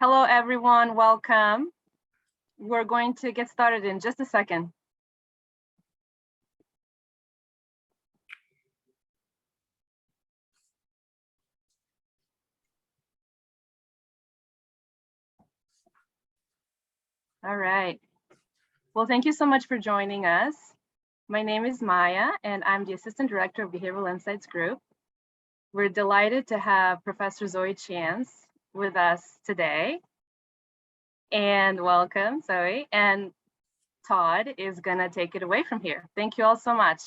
Hello, everyone. Welcome. We're going to get started in just a second. All right. Well, thank you so much for joining us. My name is Maya, and I'm the Assistant Director of Behavioral Insights Group. We're delighted to have Professor Zoe Chance with us today. And welcome, Zoe. And Todd is going to take it away from here. Thank you all so much.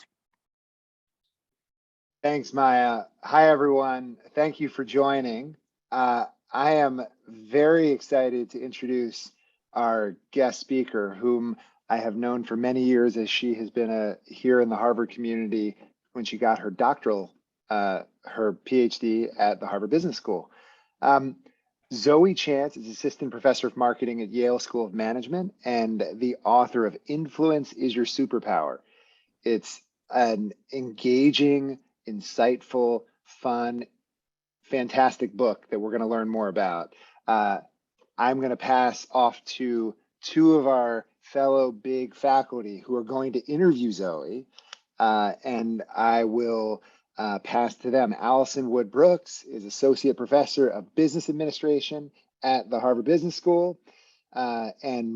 Thanks, Maya. Hi, everyone. Thank you for joining. I am very excited to introduce our guest speaker, whom I have known for many years, as she has been here in the Harvard community when she got her doctoral, her PhD at the Harvard Business School. Zoe Chance is Assistant Professor of Marketing at Yale School of Management and the author of Influence is Your Superpower. It's an engaging, insightful, fun, fantastic book that we're going to learn more about. I'm going to pass off to two of our fellow big faculty who are going to interview Zoe, and I will pass to them. Allison Wood Brooks is Associate Professor of Business Administration at the Harvard Business School, and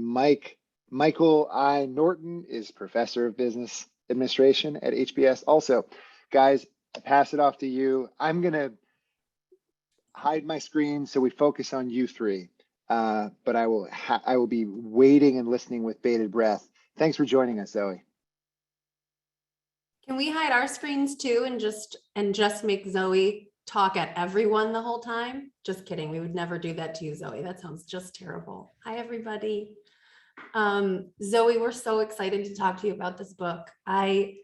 Michael I. Norton is Professor of Business Administration at HBS. Also, guys, I pass it off to you. I'm going to hide my screen so we focus on you three. But I will be waiting and listening with bated breath. Thanks for joining us, Zoe. Can we hide our screens too and just make Zoe talk at everyone the whole time? Just kidding. We would never do that to you, Zoe. That sounds just terrible. Hi, everybody. Zoe, we're so excited to talk to you about this book. I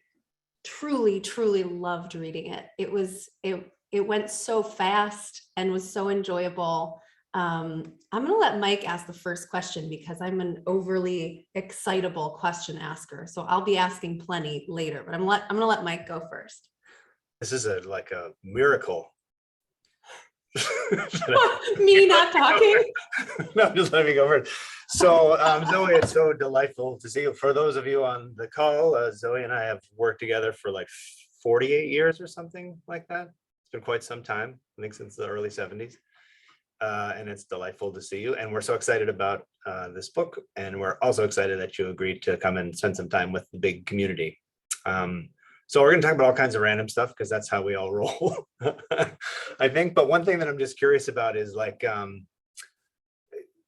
truly, truly loved reading it. It went so fast and was so enjoyable. I'm going to let Mike ask the first question because I'm an overly excitable question asker. So I'll be asking plenty later, but I'm going to let Mike go first. This is like a miracle. Me not talking? No, just let me go first. So Zoe, it's so delightful to see you. For those of you on the call, Zoe and I have worked together for like 48 years or something like that. It's been quite some time, I think since the early 70s. And it's delightful to see you. And we're so excited about this book. And we're also excited that you agreed to come and spend some time with the big community. So we're going to talk about all kinds of random stuff because that's how we all roll, I think. But one thing that I'm just curious about is like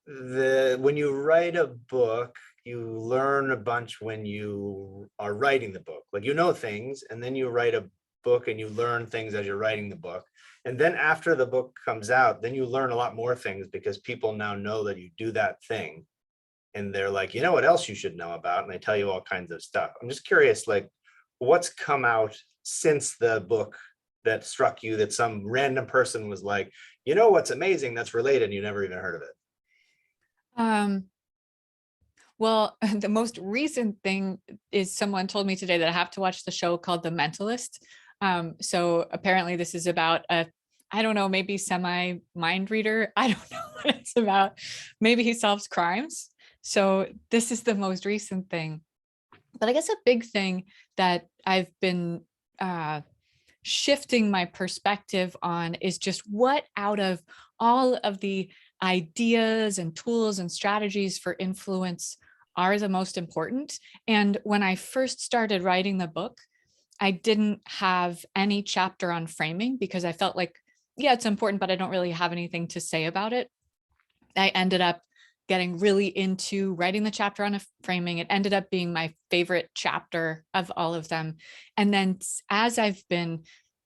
when you write a book, you learn a bunch when you are writing the book. Like, you know things, and then you write a book and you learn things as you're writing the book. And then after the book comes out, then you learn a lot more things because people now know that you do that thing. And they're like, you know what else you should know about? And they tell you all kinds of stuff. I'm just curious, like, what's come out since the book that struck you that some random person was like, you know what's amazing that's related and you never even heard of it? Well, the most recent thing is someone told me today that I have to watch the show called The Mentalist. So apparently this is about I don't know, maybe semi mind reader. I don't know what it's about. Maybe he solves crimes. So this is the most recent thing. But I guess a big thing that I've been shifting my perspective on is just what out of all of the ideas and tools and strategies for influence are the most important. And when I first started writing the book, I didn't have any chapter on framing because I felt like, yeah, it's important, but I don't really have anything to say about it. I ended up getting really into writing the chapter on framing. It ended up being my favorite chapter of all of them. And then as I've been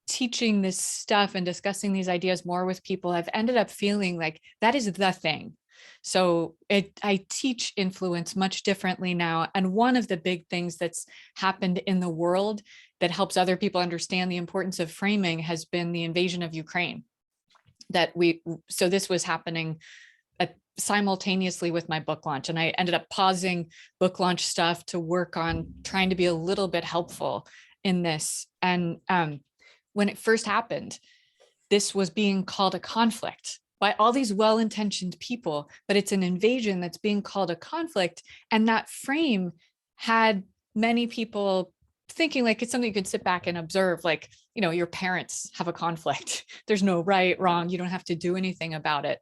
teaching this stuff and discussing these ideas more with people, I've ended up feeling like that is the thing. So I teach influence much differently now. And one of the big things that's happened in the world that helps other people understand the importance of framing has been the invasion of Ukraine. So this was happening simultaneously with my book launch. And I ended up pausing book launch stuff to work on trying to be a little bit helpful in this. And when it first happened, this was being called a conflict. by all these well-intentioned people, but it's an invasion that's being called a conflict. And that frame had many people thinking like it's something you could sit back and observe, like, you know, your parents have a conflict. There's no right, wrong. You don't have to do anything about it.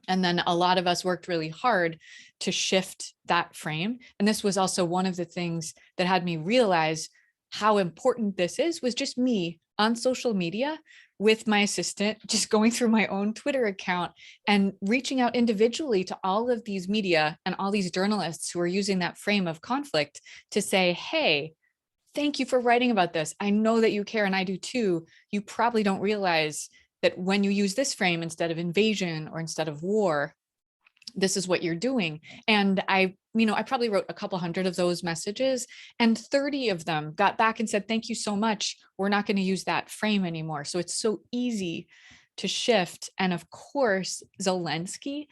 And then a lot of us worked really hard to shift that frame. And this was also one of the things that had me realize how important this is, was just me on social media with my assistant, just going through my own Twitter account and reaching out individually to all of these media and all these journalists who are using that frame of conflict to say, hey, thank you for writing about this. I know that you care, and I do too. You probably don't realize that when you use this frame instead of invasion or instead of war, this is what you're doing. And I probably wrote a couple hundred of those messages, and 30 of them got back and said, thank you so much. We're not going to use that frame anymore. So it's so easy to shift. And of course, Zelensky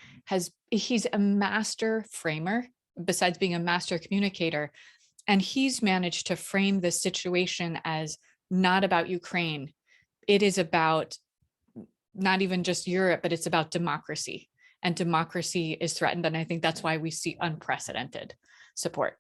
he's a master framer, besides being a master communicator. And he's managed to frame this situation as not about Ukraine. It is about not even just Europe, but it's about democracy. And democracy is threatened. And I think that's why we see unprecedented support.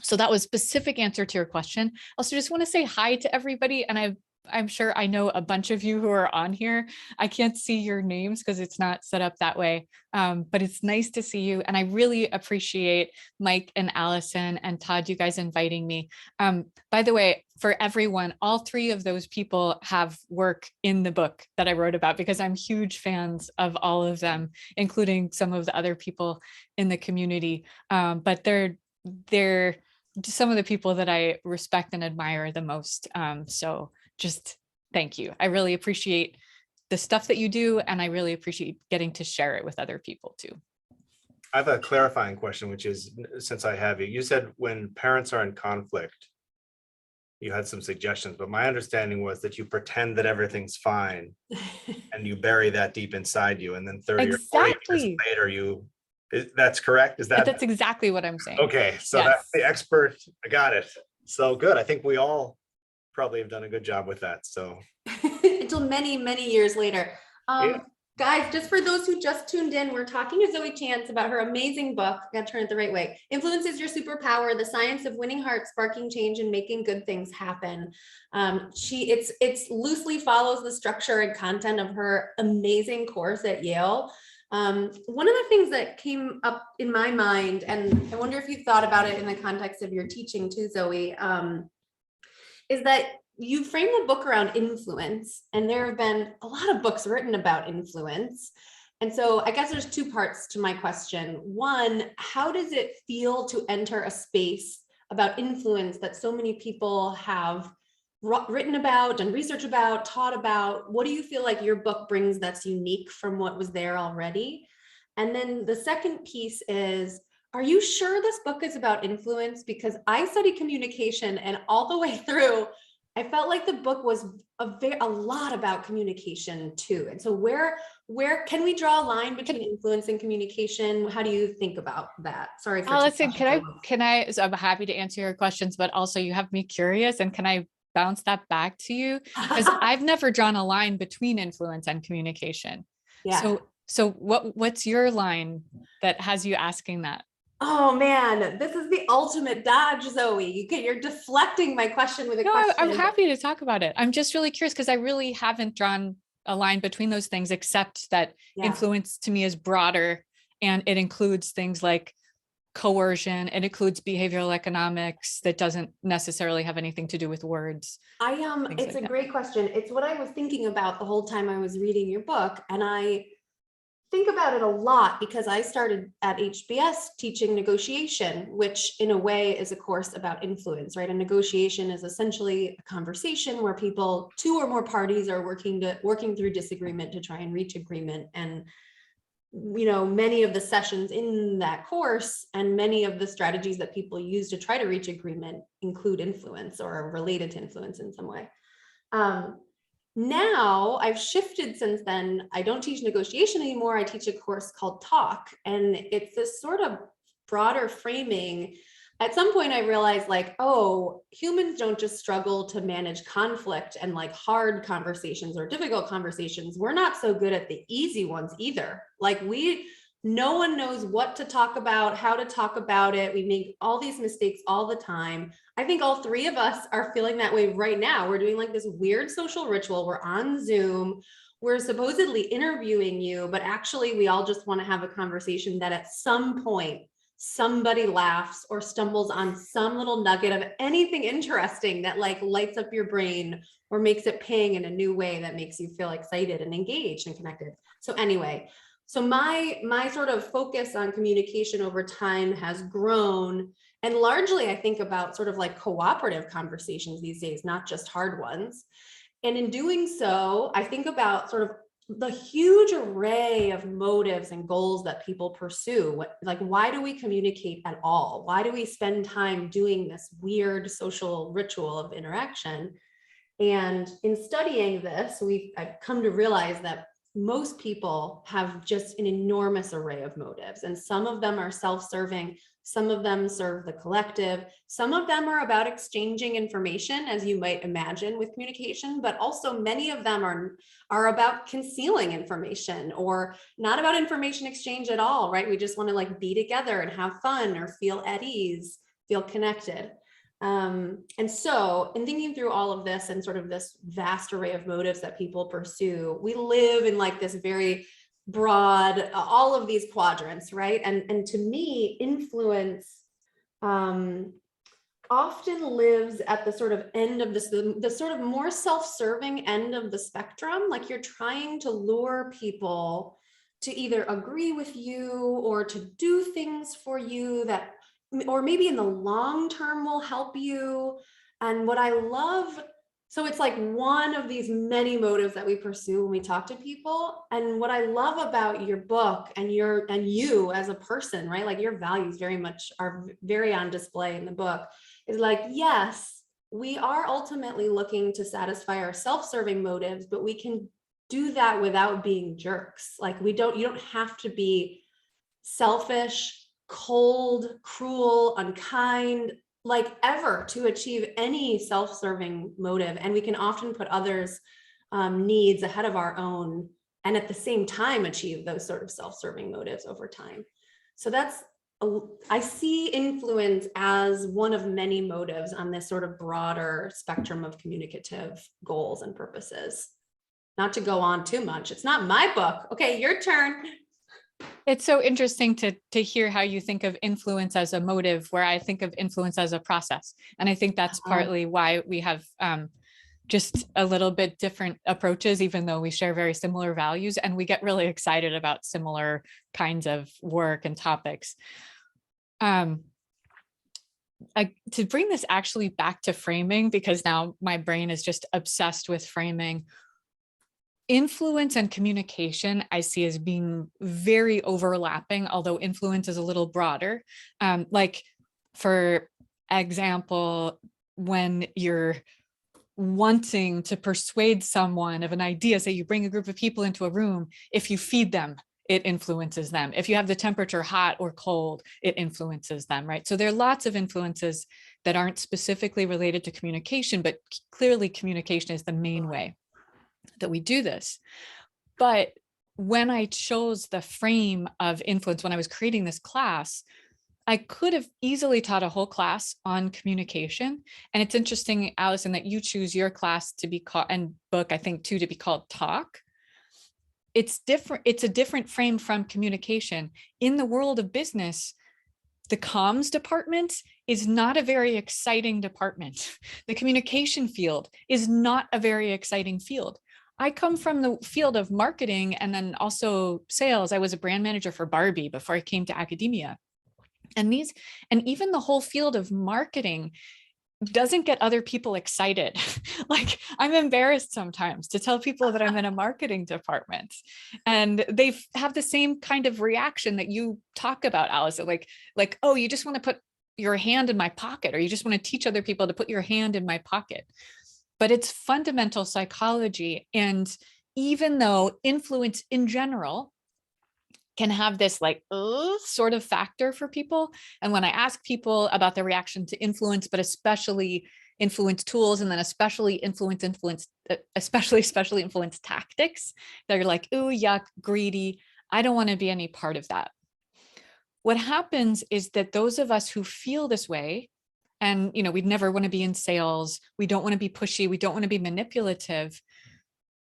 So that was a specific answer to your question. Also, just want to say hi to everybody. And I'm sure I know a bunch of you who are on here. I can't see your names because it's not set up that way, but it's nice to see you. And I really appreciate Mike and Allison and Todd, you guys inviting me. By the way, for everyone, all three of those people have work in the book that I wrote about, because I'm huge fans of all of them, including some of the other people in the community. But they're some of the people that I respect and admire the most. So just thank you. I really appreciate the stuff that you do, and I really appreciate getting to share it with other people too. I have a clarifying question, which is, since I have you, you said when parents are in conflict, you had some suggestions, but my understanding was that you pretend that everything's fine and you bury that deep inside you. And then 30 or 40 years later, that's correct? That's exactly what I'm saying. Okay, so yes. That's the expert. I got it. So good. I think we all probably have done a good job with that. So until many, many years later. Yeah. Guys, just for those who just tuned in, we're talking to Zoe Chance about her amazing book. I gotta turn it the right way. Influence is Your Superpower: The Science of Winning Hearts, Sparking Change, and Making Good Things Happen. It's loosely follows the structure and content of her amazing course at Yale. One of the things that came up in my mind, and I wonder if you thought about it in the context of your teaching too, Zoe, is that you frame the book around influence, and there have been a lot of books written about influence. And so I guess there's two parts to my question. One, how does it feel to enter a space about influence that so many people have written about and researched about, taught about? What do you feel like your book brings that's unique from what was there already? And then the second piece is, are you sure this book is about influence? Because I study communication, and all the way through, I felt like the book was a lot about communication too. And so where can we draw a line between influence and communication? How do you think about that? Sorry for Allison, so I'm happy to answer your questions, but also you have me curious, and can I bounce that back to you? Because I've never drawn a line between influence and communication. Yeah. So what's your line that has you asking that? Oh man, this is the ultimate dodge, Zoe. You're deflecting my question with a question. I'm happy to talk about it. I'm just really curious, because I really haven't drawn a line between those things, except that influence to me is broader, and it includes things like coercion. It includes behavioral economics that doesn't necessarily have anything to do with words. It's a great question. It's what I was thinking about the whole time I was reading your book, and I think about it a lot because I started at HBS teaching negotiation, which in a way is a course about influence, right? A negotiation is essentially a conversation where two or more parties are working through disagreement to try and reach agreement. And many of the sessions in that course and many of the strategies that people use to try to reach agreement include influence or are related to influence in some way. Now I've shifted since then. I don't teach negotiation anymore. I teach a course called Talk, and it's this sort of broader framing at some point I realized like, oh, humans don't just struggle to manage conflict and like hard conversations or difficult conversations. We're not so good at the easy ones either. Like no one knows what to talk about, how to talk about it. We make all these mistakes all the time. I think all three of us are feeling that way right now. We're doing like this weird social ritual. We're on Zoom. We're supposedly interviewing you, but actually we all just want to have a conversation that at some point somebody laughs or stumbles on some little nugget of anything interesting that like lights up your brain or makes it ping in a new way that makes you feel excited and engaged and connected. So anyway, so my sort of focus on communication over time has grown, and largely I think about sort of like cooperative conversations these days, not just hard ones. And in doing so, I think about sort of the huge array of motives and goals that people pursue. Like, why do we communicate at all? Why do we spend time doing this weird social ritual of interaction? And in studying this, I've come to realize that most people have just an enormous array of motives, and some of them are self-serving, some of them serve the collective, some of them are about exchanging information, as you might imagine with communication, but also many of them are about concealing information or not about information exchange at all, right? We just want to like be together and have fun or feel at ease, feel connected. And so in thinking through all of this and sort of this vast array of motives that people pursue, we live in like this very broad, all of these quadrants, right? And to me, influence often lives at the sort of end of this, the sort of more self-serving end of the spectrum. Like you're trying to lure people to either agree with you or to do things for you that, or maybe in the long term will help you. And what I love, so it's like one of these many motives that we pursue when we talk to people. And what I love about your book and you as a person, right? Like your values very much are very on display in the book, is like, yes, we are ultimately looking to satisfy our self-serving motives, but we can do that without being jerks. Like you don't have to be selfish, cold, cruel, unkind, like ever to achieve any self-serving motive. And we can often put others' needs ahead of our own and at the same time achieve those sort of self-serving motives over time. So I see influence as one of many motives on this sort of broader spectrum of communicative goals and purposes. Not to go on too much. It's not my book. Okay, your turn. It's so interesting to hear how you think of influence as a motive, where I think of influence as a process. And I think that's partly why we have just a little bit different approaches, even though we share very similar values, and we get really excited about similar kinds of work and topics. To bring this actually back to framing, because now my brain is just obsessed with framing. Influence and communication I see as being very overlapping, although influence is a little broader. Like, for example, when you're wanting to persuade someone of an idea, say you bring a group of people into a room, if you feed them, it influences them. If you have the temperature hot or cold, it influences them, right? So there are lots of influences that aren't specifically related to communication, but clearly communication is the main way that we do this. But when I chose the frame of influence, when I was creating this class, I could have easily taught a whole class on communication. And it's interesting, Allison, that you choose your class to be called, and book, I think too, to be called Talk. It's different. It's a different frame from communication. In the world of business, the comms department is not a very exciting department. The communication field is not a very exciting field. I come from the field of marketing and then also sales. I was a brand manager for Barbie before I came to academia. And even the whole field of marketing doesn't get other people excited. Like, I'm embarrassed sometimes to tell people that I'm in a marketing department, and they have the same kind of reaction that you talk about, Allison, like, oh, you just want to put your hand in my pocket, or you just want to teach other people to put your hand in my pocket. But it's fundamental psychology. And even though influence in general can have this like sort of factor for people. And when I ask people about their reaction to influence, but especially influence tools, and then especially especially influence tactics, they're like, ooh, yuck, greedy. I don't want to be any part of that. What happens is that those of us who feel this way, and we'd never want to be in sales, we don't want to be pushy, we don't want to be manipulative.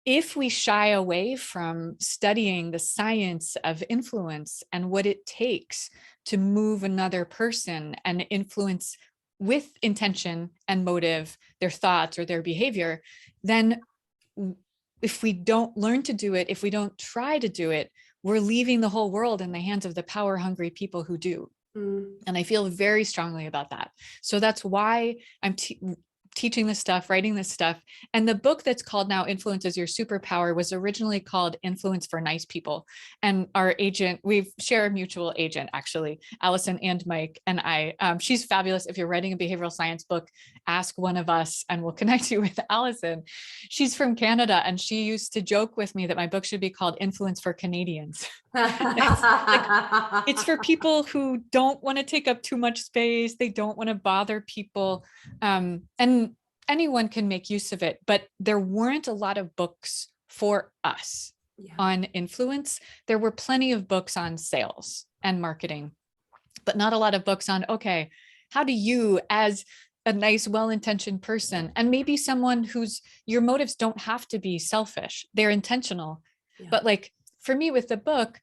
If we shy away from studying the science of influence and what it takes to move another person and influence with intention and motive their thoughts or their behavior, then if we don't learn to do it, if we don't try to do it, we're leaving the whole world in the hands of the power hungry people who do. And I feel very strongly about that. So that's why I'm teaching this stuff, writing this stuff. And the book that's called now Influence is Your Superpower was originally called Influence for Nice People. And our agent, we share a mutual agent, actually, Allison and Mike and I. She's fabulous. If you're writing a behavioral science book, ask one of us and we'll connect you with Allison. She's from Canada, and she used to joke with me that my book should be called Influence for Canadians. It's for people who don't want to take up too much space. They don't want to bother people. And anyone can make use of it, but there weren't a lot of books for us on influence. There were plenty of books on sales and marketing, but not a lot of books on, okay, how do you, as a nice, well-intentioned person, and maybe someone whose your motives don't have to be selfish, they're intentional. But like for me with the book,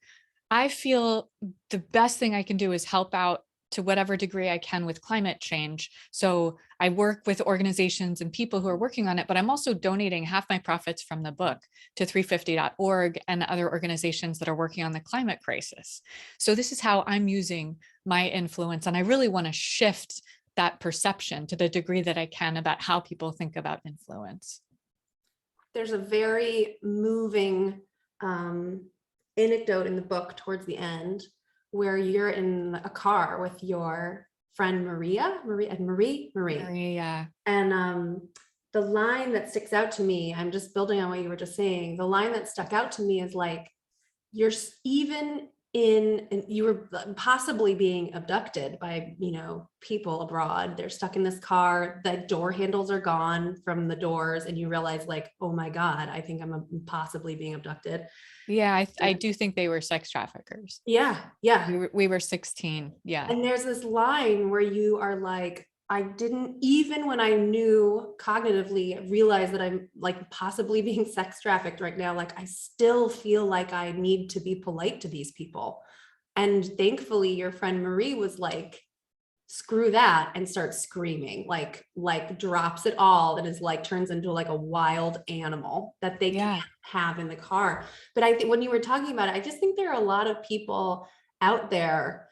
I feel the best thing I can do is help out to whatever degree I can with climate change. So I work with organizations and people who are working on it, but I'm also donating half my profits from the book to 350.org and other organizations that are working on the climate crisis. So this is how I'm using my influence. And I really want to shift that perception to the degree that I can about how people think about influence. There's a very moving anecdote in the book towards the end where you're in a car with your friend Marie. And the line that sticks out to me, I'm just building on what you were just saying. The line that stuck out to me is like, you're even and you were possibly being abducted by, people abroad. They're stuck in this car, the door handles are gone from the doors, and you realize like, oh my God, I think I'm possibly being abducted. Yeah, I do think they were sex traffickers. Yeah. We were 16. Yeah. And there's this line where you are like, I didn't, even when I knew cognitively, realize that I'm like possibly being sex trafficked right now, like I still feel like I need to be polite to these people. And thankfully your friend Marie was like, screw that, and starts screaming, like drops it all, and is like turns into like a wild animal that they can't have in the car. But I think when you were talking about it, I just think there are a lot of people out there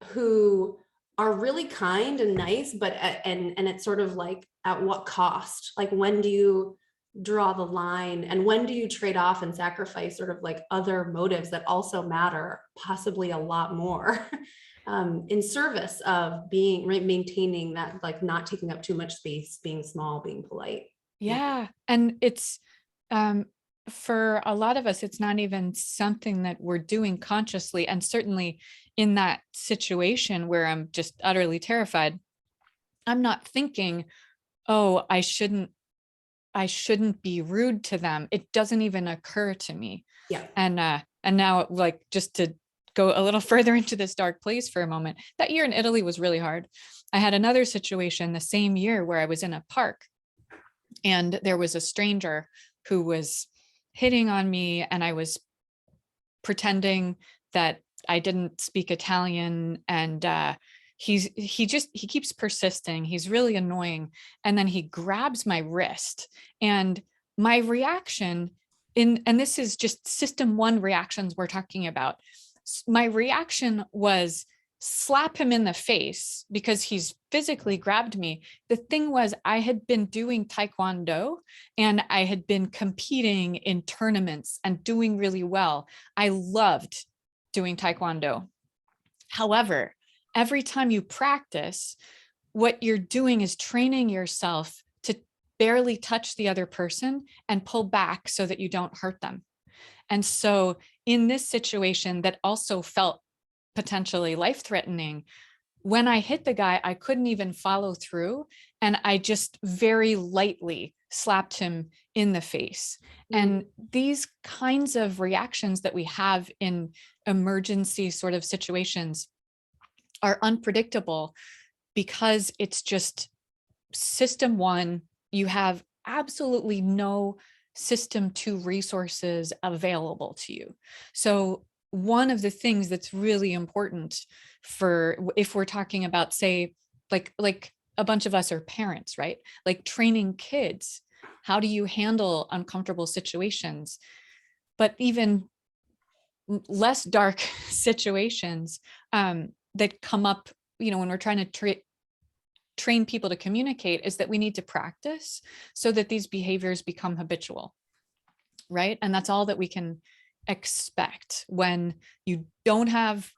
who are really kind and nice, but and it's sort of like, at what cost? Like, when do you draw the line, and when do you trade off and sacrifice sort of like other motives that also matter possibly a lot more in service of maintaining that, like not taking up too much space, being small, being polite. Yeah. And it's for a lot of us, it's not even something that we're doing consciously. And certainly in that situation where I'm just utterly terrified, I'm not thinking, oh, I shouldn't be rude to them. It doesn't even occur to me. Yeah. And now, like, just to go a little further into this dark place for a moment, that year in Italy was really hard. I had another situation the same year where I was in a park and there was a stranger who was hitting on me, and I was pretending that I didn't speak Italian, and he keeps persisting. He's really annoying. And then he grabs my wrist, and my reaction and this is just system 1 reactions we're talking about. My reaction was slap him in the face because he's physically grabbed me. The thing was, I had been doing Taekwondo and I had been competing in tournaments and doing really well. I loved doing Taekwondo. However, every time you practice, what you're doing is training yourself to barely touch the other person and pull back so that you don't hurt them. And so in this situation that also felt potentially life-threatening, when I hit the guy, I couldn't even follow through. And I just very lightly slapped him in the face. And these kinds of reactions that we have in emergency sort of situations are unpredictable because it's just system one, you have absolutely no system two resources available to you. So one of the things that's really important for if we're talking about, say, like a bunch of us are parents, right? Like training kids, how do you handle uncomfortable situations? But even less dark situations that come up, when we're trying to train people to communicate, is that we need to practice so that these behaviors become habitual, right? And that's all that we can expect. When you don't have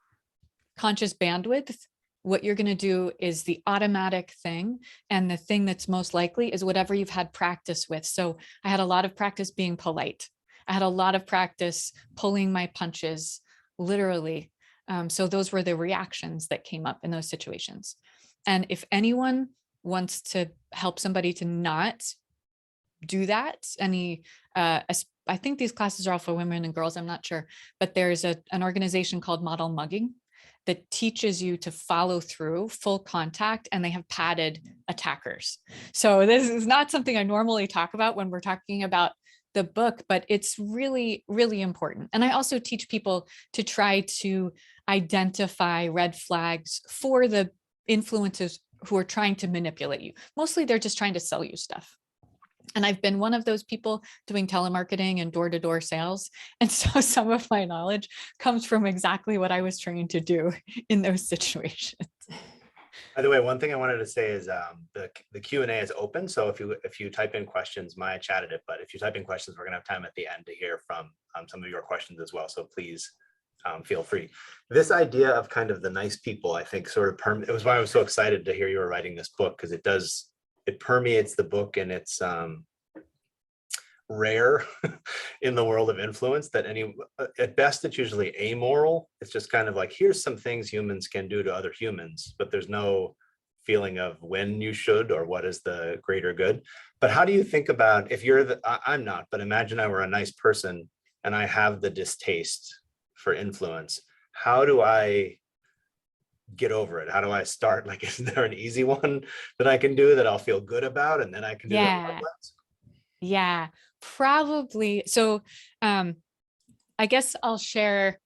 conscious bandwidth, what you're going to do is the automatic thing. And the thing that's most likely is whatever you've had practice with. So I had a lot of practice being polite. I had a lot of practice pulling my punches, literally. So those were the reactions that came up in those situations. And if anyone wants to help somebody to not do that, I think these classes are all for women and girls, I'm not sure, but there's an organization called Model Mugging that teaches you to follow through full contact, and they have padded attackers. So this is not something I normally talk about when we're talking about the book, but it's really, really important. And I also teach people to try to identify red flags for the influencers who are trying to manipulate you. Mostly they're just trying to sell you stuff. And I've been one of those people doing telemarketing and door-to-door sales. And so some of my knowledge comes from exactly what I was trained to do in those situations. By the way, one thing I wanted to say is the Q&A is open. So if you type in questions, Maya chatted it, but if you type in questions, we're gonna have time at the end to hear from some of your questions as well. So please feel free. This idea of kind of the nice people, I think sort of it was why I was so excited to hear you were writing this book, because it permeates the book, and it's rare in the world of influence that at best it's usually amoral. It's just kind of like, here's some things humans can do to other humans, but there's no feeling of when you should or what is the greater good. But how do you think about, if you're I'm not, but imagine I were a nice person and I have the distaste for influence, how do I get over it? How do I start? Like, is there an easy one that I can do that I'll feel good about, and then I can do Yeah. Yeah, probably. So I guess I'll share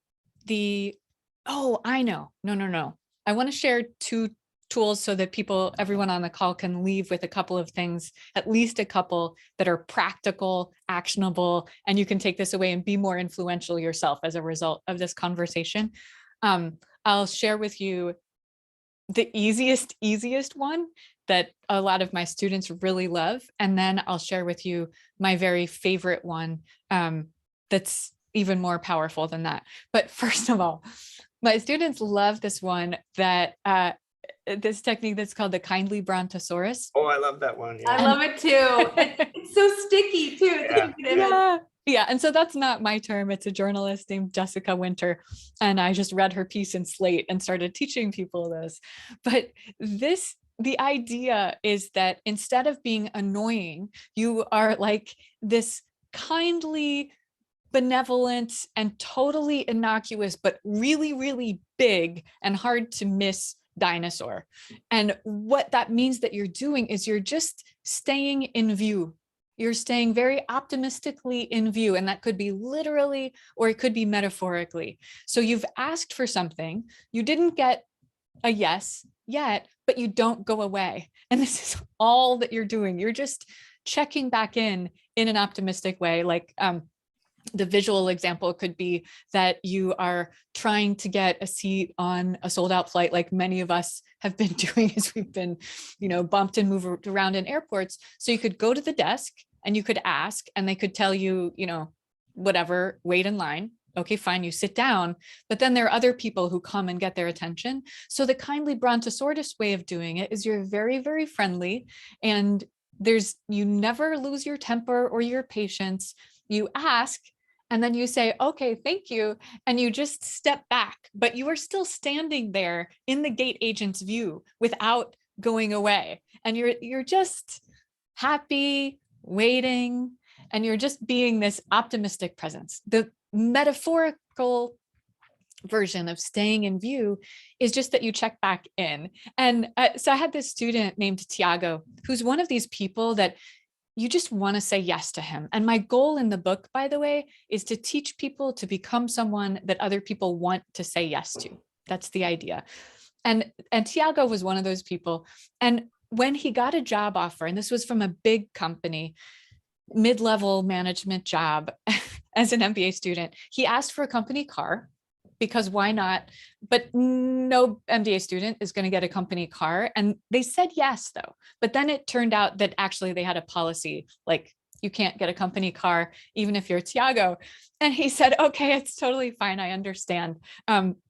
I know. No. I want to share two tools so that everyone on the call can leave with a couple of things, at least a couple that are practical, actionable, and you can take this away and be more influential yourself as a result of this conversation. I'll share with you the easiest one that a lot of my students really love. And then I'll share with you my very favorite one that's even more powerful than that. But first of all, my students love this one this technique that's called the kindly brontosaurus. Oh, I love that one. Yeah. I love it too. It's so sticky too. Yeah. And so that's not my term. It's a journalist named Jessica Winter. And I just read her piece in Slate and started teaching people this. But the idea is that instead of being annoying, you are like this kindly, benevolent, and totally innocuous, but really, really big and hard to miss dinosaur. And what that means that you're doing is you're just staying in view. You're staying very optimistically in view, and that could be literally, or it could be metaphorically. So you've asked for something, you didn't get a yes yet, but you don't go away. And this is all that you're doing. You're just checking back in an optimistic way. Like the visual example could be that you are trying to get a seat on a sold out flight, like many of us have been doing as we've been, bumped and moved around in airports. So you could go to the desk and you could ask, and they could tell you, whatever, wait in line. Okay, fine, you sit down, but then there are other people who come and get their attention. So the kindly brontosaurus way of doing it is you're very, very friendly, and you never lose your temper or your patience. You ask, And then you say, okay, thank you. And you just step back, but you are still standing there in the gate agent's view without going away. And you're just happy, waiting, and you're just being this optimistic presence. The metaphorical version of staying in view is just that you check back in. And so I had this student named Tiago, who's one of these people that you just want to say yes to him. And my goal in the book, by the way, is to teach people to become someone that other people want to say yes to. That's the idea. And Tiago was one of those people. And when he got a job offer, and this was from a big company, mid-level management job as an MBA student, he asked for a company car, because why not? But no MBA student is going to get a company car. And they said yes, though. But then it turned out that actually they had a policy, like you can't get a company car, even if you're Tiago. And he said, okay, it's totally fine. I understand.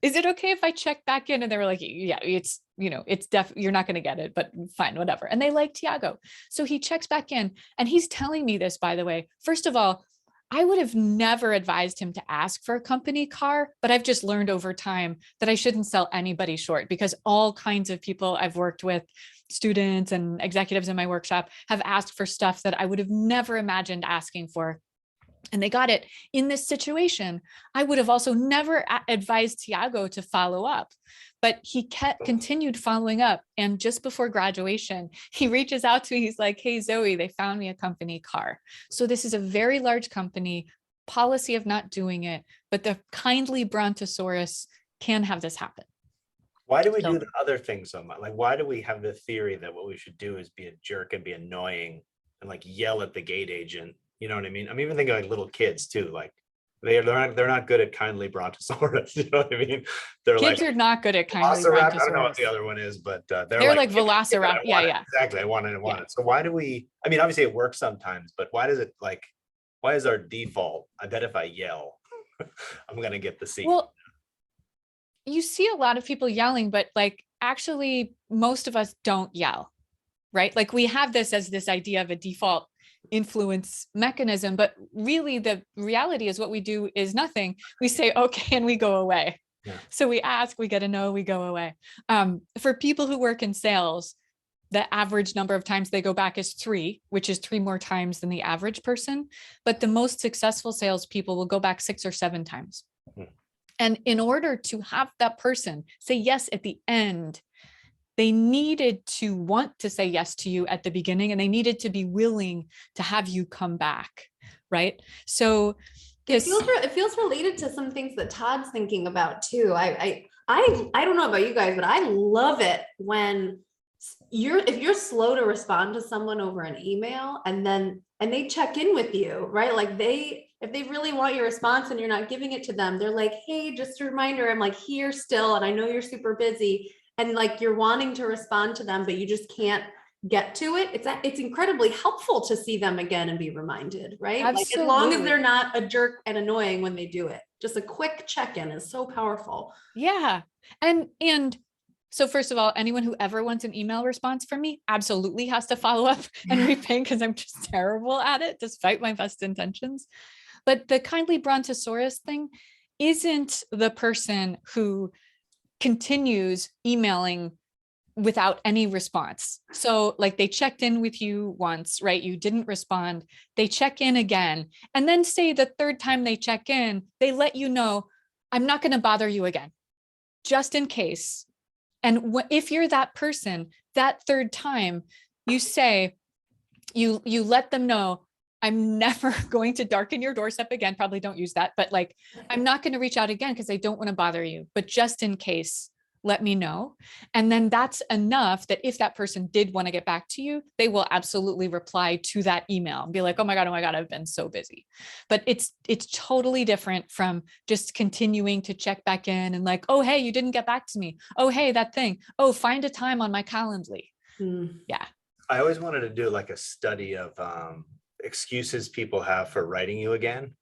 Is it okay if I check back in? And they were like, yeah, it's, you're not going to get it, but fine, whatever. And they like Tiago. So he checks back in, and he's telling me this, by the way. First of all, I would have never advised him to ask for a company car, but I've just learned over time that I shouldn't sell anybody short, because all kinds of people I've worked with, students and executives in my workshop, have asked for stuff that I would have never imagined asking for. And they got it. In this situation, I would have also never advised Tiago to follow up, but he continued following up. And just before graduation, he reaches out to me. He's like, hey, Zoe, they found me a company car. So this is a very large company, policy of not doing it, but the kindly Brontosaurus can have this happen. Why do we do the other thing so much? Like, why do we have the theory that what we should do is be a jerk and be annoying and like yell at the gate agent? You know what I mean? I'm even thinking like little kids too. Like they're not good at kindly Brontosaurus. You know what I mean? They're Kids like, are not good at kindly Velociraptor. Brontosaurus. I don't know what the other one is, but they're like Velociraptor. Yeah. Exactly. I want it. So why do we? I mean, obviously it works sometimes, but why is our default? I bet if I yell, I'm gonna get the seat. Well, you see a lot of people yelling, but like actually most of us don't yell, right? Like we have this as this idea of a default influence mechanism, but really the reality is what we do is nothing. We say, okay, and we go away. Yeah. So we ask, we get a no, we go away. For people who work in sales, the average number of times they go back is 3, which is 3 more times than the average person. But the most successful salespeople will go back 6 or 7 times. Hmm. And in order to have that person say yes at the end, they needed to want to say yes to you at the beginning, and they needed to be willing to have you come back, right? So it feels related to some things that Todd's thinking about too. I don't know about you guys, but I love it when if you're slow to respond to someone over an email and they check in with you, right? Like if they really want your response and you're not giving it to them, they're like, hey, just a reminder, I'm like here still, and I know you're super busy. And like you're wanting to respond to them, but you just can't get to it. It's incredibly helpful to see them again and be reminded, right? Absolutely. Like as long as they're not a jerk and annoying when they do it. Just a quick check-in is so powerful. Yeah. And so first of all, anyone who ever wants an email response from me absolutely has to follow up and repay, because I'm just terrible at it, despite my best intentions. But the kindly Brontosaurus thing isn't the person who continues emailing without any response. So like they checked in with you once, right? You didn't respond. They check in again. And then say the 3rd time they check in, they let you know, I'm not going to bother you again, just in case. And if you're that person, that 3rd time, you say, you let them know, I'm never going to darken your doorstep again. Probably don't use that, but like, I'm not going to reach out again because I don't want to bother you, but just in case, let me know. And then that's enough that if that person did want to get back to you, they will absolutely reply to that email and be like, oh my God, I've been so busy. But it's totally different from just continuing to check back in and like, oh, hey, you didn't get back to me. Oh, hey, that thing. Oh, find a time on my Calendly. Yeah. I always wanted to do like a study of excuses people have for writing you again.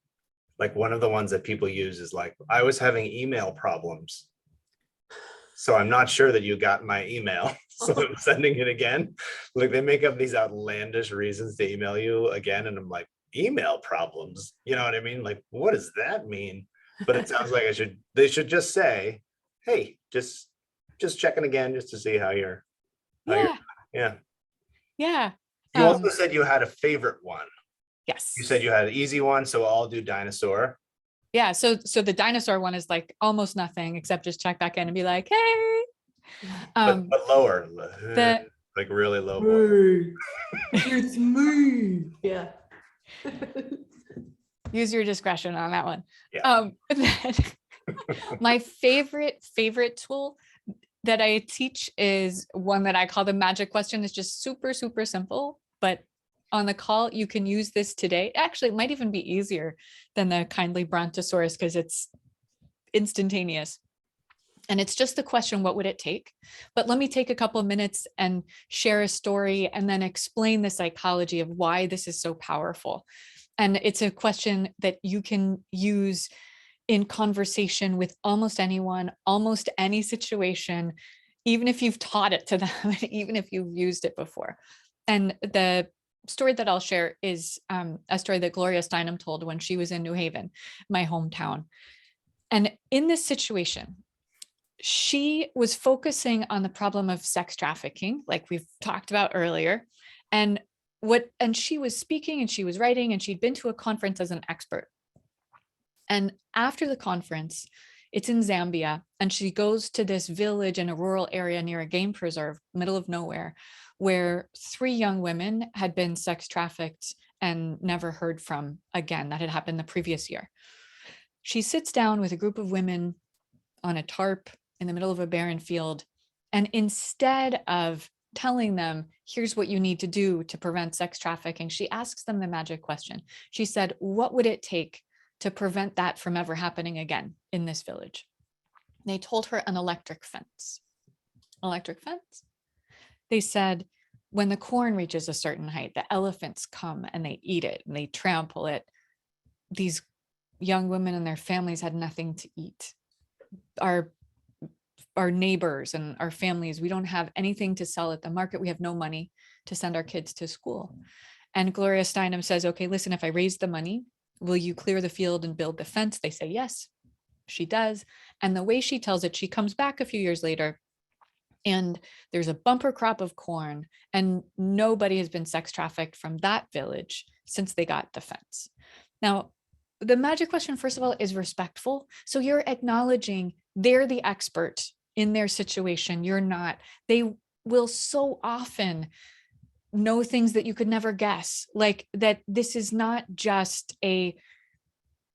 Like one of the ones that people use is like, I was having email problems, so I'm not sure that you got my email, so I'm sending it again. Like they make up these outlandish reasons to email you again, and I'm like, email problems. You know what I mean? Like, what does that mean? But it sounds like they should just say, hey, just checking again just to see how you're, Yeah. yeah. Yeah. You also said you had a favorite one. Yes. You said you had an easy one, so I'll do dinosaur. Yeah. So the dinosaur one is like almost nothing except just check back in and be like, hey. But lower, the like really low voice. It's me. Yeah. use your discretion on that one. Yeah. My favorite tool that I teach is one that I call the magic question. It's just super, super simple, but on the call, you can use this today. Actually, it might even be easier than the kindly brontosaurus because it's instantaneous. And it's just the question, what would it take? But let me take a couple of minutes and share a story and then explain the psychology of why this is so powerful. And it's a question that you can use in conversation with almost anyone, almost any situation, even if you've taught it to them, even if you've used it before. And the story that I'll share is a story that Gloria Steinem told when she was in New Haven, my hometown. And in this situation, she was focusing on the problem of sex trafficking, like we've talked about earlier. And she was speaking and she was writing and she'd been to a conference as an expert. And after the conference, it's in Zambia, and she goes to this village in a rural area near a game preserve, middle of nowhere, where 3 young women had been sex trafficked and never heard from again. That had happened the previous year. She sits down with a group of women on a tarp in the middle of a barren field. And instead of telling them, here's what you need to do to prevent sex trafficking, she asks them the magic question. She said, what would it take to prevent that from ever happening again in this village? They told her an electric fence. Electric fence? They said, when the corn reaches a certain height, the elephants come and they eat it and they trample it. These young women and their families had nothing to eat. Our neighbors and our families, we don't have anything to sell at the market. We have no money to send our kids to school. And Gloria Steinem says, okay, listen, if I raise the money, will you clear the field and build the fence? They say, yes, she does. And the way she tells it, she comes back a few years later and there's a bumper crop of corn and nobody has been sex trafficked from that village since they got the fence. Now, the magic question, first of all, is respectful. So you're acknowledging they're the expert in their situation. You're not. They will so often know things that you could never guess, like that this is not just a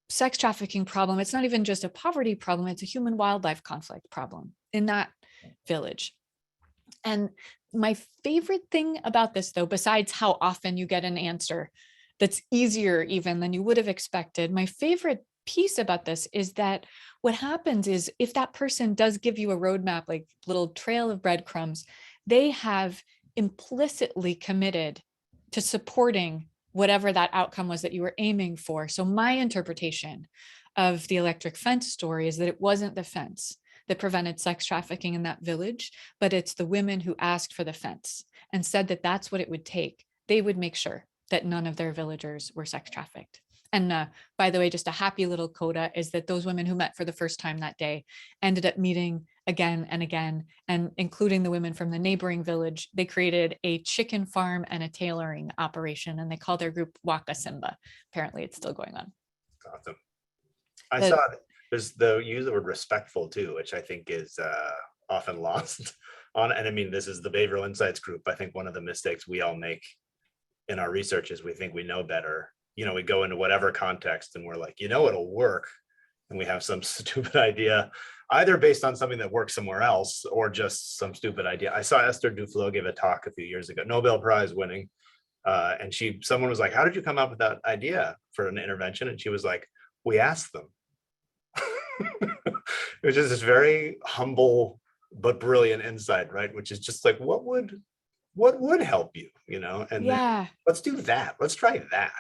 sex trafficking problem. It's not even just a poverty problem. It's a human wildlife conflict problem in that village. And my favorite thing about this, though, besides how often you get an answer that's easier even than you would have expected, my favorite piece about this is that what happens is if that person does give you a roadmap, like little trail of breadcrumbs, they have implicitly committed to supporting whatever that outcome was that you were aiming for. So my interpretation of the electric fence story is that it wasn't the fence that prevented sex trafficking in that village, but it's the women who asked for the fence and said that that's what it would take. They would make sure that none of their villagers were sex trafficked. And by the way, just a happy little coda is that those women who met for the first time that day ended up meeting again and again, and including the women from the neighboring village. They created a chicken farm and a tailoring operation, and they call their group Waka Simba. Apparently it's still going on. Awesome. I saw there's the use the word respectful too, which I think is often lost on. And I mean, this is the Behavioral Insights group. I think one of the mistakes we all make in our research is we think we know better. You know, we go into whatever context and we're like, you know, it'll work. And we have some stupid idea, either based on something that works somewhere else or just some stupid idea. I saw Esther Duflo give a talk a few years ago, Nobel Prize winning. And someone was like, how did you come up with that idea for an intervention? And she was like, we asked them. It was just this very humble but brilliant insight, right? Which is just like, what would help you, you know? And yeah, let's do that. Let's try that.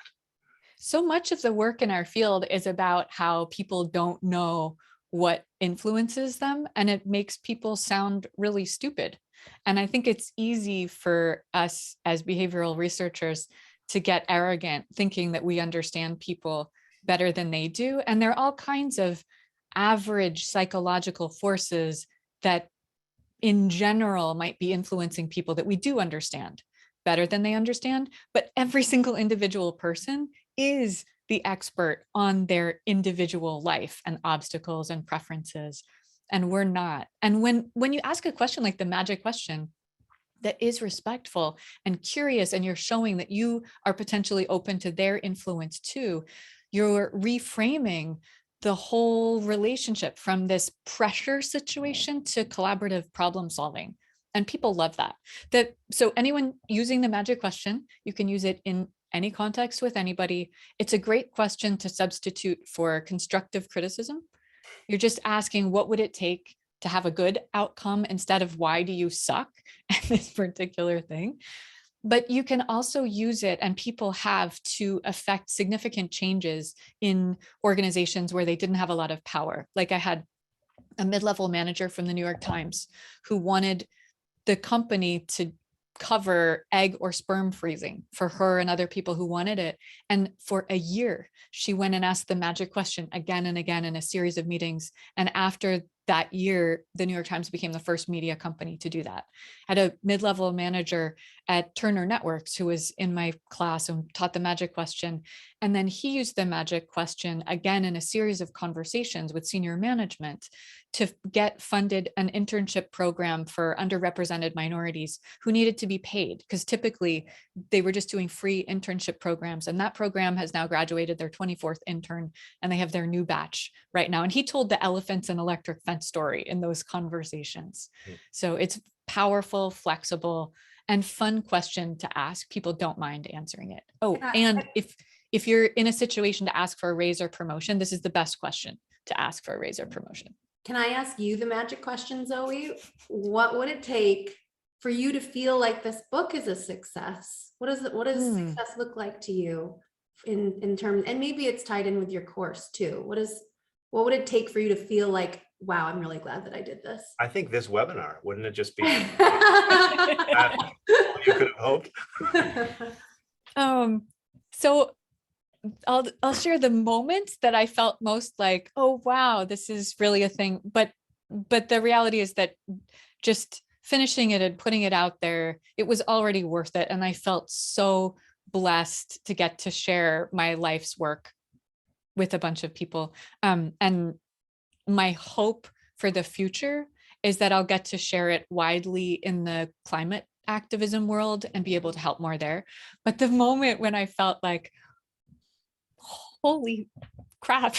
So much of the work in our field is about how people don't know what influences them, and it makes people sound really stupid. And I think it's easy for us as behavioral researchers to get arrogant, thinking that we understand people better than they do. And there are all kinds of average psychological forces that in general might be influencing people that we do understand better than they understand. But every single individual person is the expert on their individual life and obstacles and preferences. And we're not. And when you ask a question like the magic question that is respectful and curious, and you're showing that you are potentially open to their influence too, you're reframing the whole relationship from this pressure situation to collaborative problem solving. And people love that. So anyone using the magic question, you can use it in any context with anybody. It's a great question to substitute for constructive criticism. You're just asking, what would it take to have a good outcome, instead of why do you suck at this particular thing? But you can also use it, and people have, to affect significant changes in organizations where they didn't have a lot of power. Like I had a mid-level manager from the New York Times who wanted the company to cover egg or sperm freezing for her and other people who wanted it. And for a year, she went and asked the magic question again and again in a series of meetings. And after that year, the New York Times became the first media company to do that. I had a mid-level manager at Turner Networks who was in my class and taught the magic question. And then he used the magic question again in a series of conversations with senior management to get funded an internship program for underrepresented minorities who needed to be paid, because typically they were just doing free internship programs. And that program has now graduated their 24th intern, and they have their new batch right now. And he told the elephants and electric fence story in those conversations. So it's powerful, flexible, and fun question to ask. People don't mind answering it. Oh, and if you're in a situation to ask for a raise or promotion, this is the best question to ask for a raise or promotion. Can I ask you the magic question, Zoe? What would it take for you to feel like this book is a success? What does success look like to you in terms, and maybe it's tied in with your course too. What would it take for you to feel like, wow, I'm really glad that I did this? I think this webinar, wouldn't it just be what you could have hoped? So I'll share the moments that I felt most like, oh, wow, this is really a thing. But the reality is that just finishing it and putting it out there, it was already worth it. And I felt so blessed to get to share my life's work with a bunch of people. And my hope for the future is that I'll get to share it widely in the climate activism world and be able to help more there. But the moment when I felt like, holy crap,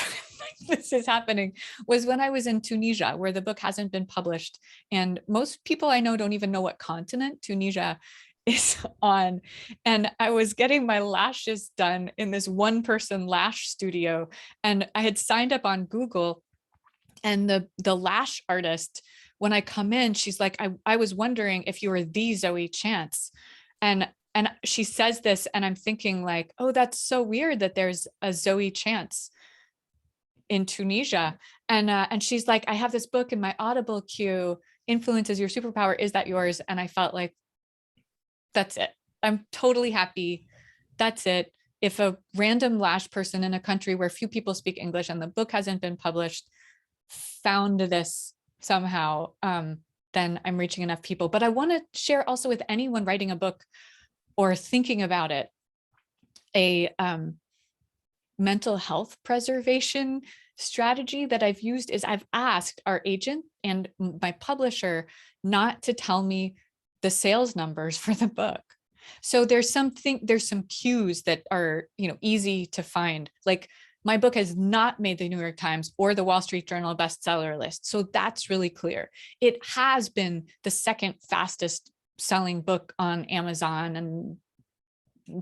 this is happening, was when I was in Tunisia, where the book hasn't been published. And most people I know don't even know what continent Tunisia is on. And I was getting my lashes done in this one-person lash studio. And I had signed up on Google, and the lash artist, when I come in, she's like, I was wondering if you were the Zoe Chance. And she says this, and I'm thinking like, oh, that's so weird that there's a Zoe Chance in Tunisia. And she's like, I have this book in my Audible queue, Influence is Your Superpower. Is that yours? And I felt like, that's it. I'm totally happy. That's it. If a random lash person in a country where few people speak English and the book hasn't been published found this somehow, then I'm reaching enough people. But I want to share also with anyone writing a book or thinking about it, a mental health preservation strategy that I've used is I've asked our agent and my publisher not to tell me the sales numbers for the book. So there's some cues that are, easy to find. Like, my book has not made the New York Times or the Wall Street Journal bestseller list. So that's really clear. It has been the second fastest selling book on Amazon and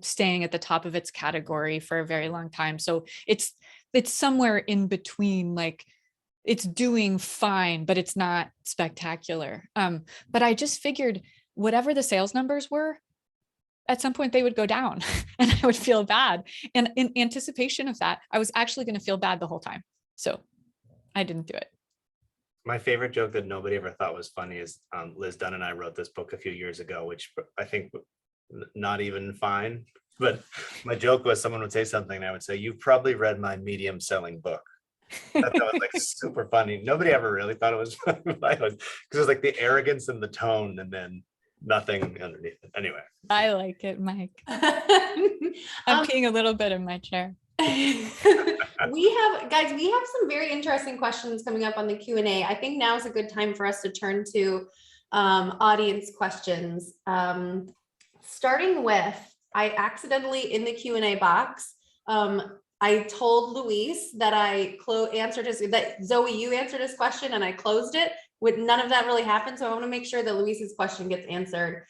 staying at the top of its category for a very long time. So it's somewhere in between, like, it's doing fine, but it's not spectacular. But I just figured whatever the sales numbers were, at some point they would go down and I would feel bad. And in anticipation of that, I was actually going to feel bad the whole time. So I didn't do it. My favorite joke that nobody ever thought was funny is Liz Dunn and I wrote this book a few years ago, which I think not even fine But my joke was someone would say something and I would say, you've probably read my medium selling book. That was like super funny. Nobody ever really thought it was funny, because it was like the arrogance and the tone and then nothing underneath it. Anyway. I like it, Mike. I'm Um, peeing a little bit in my chair. we have some very interesting questions coming up on the Q&A. I think now is a good time for us to turn to audience questions. Starting with, I accidentally in the Q&A box, I told Luis that that Zoe, you answered his question and I closed it. With none of that really happened. So I want to make sure that Luis's question gets answered.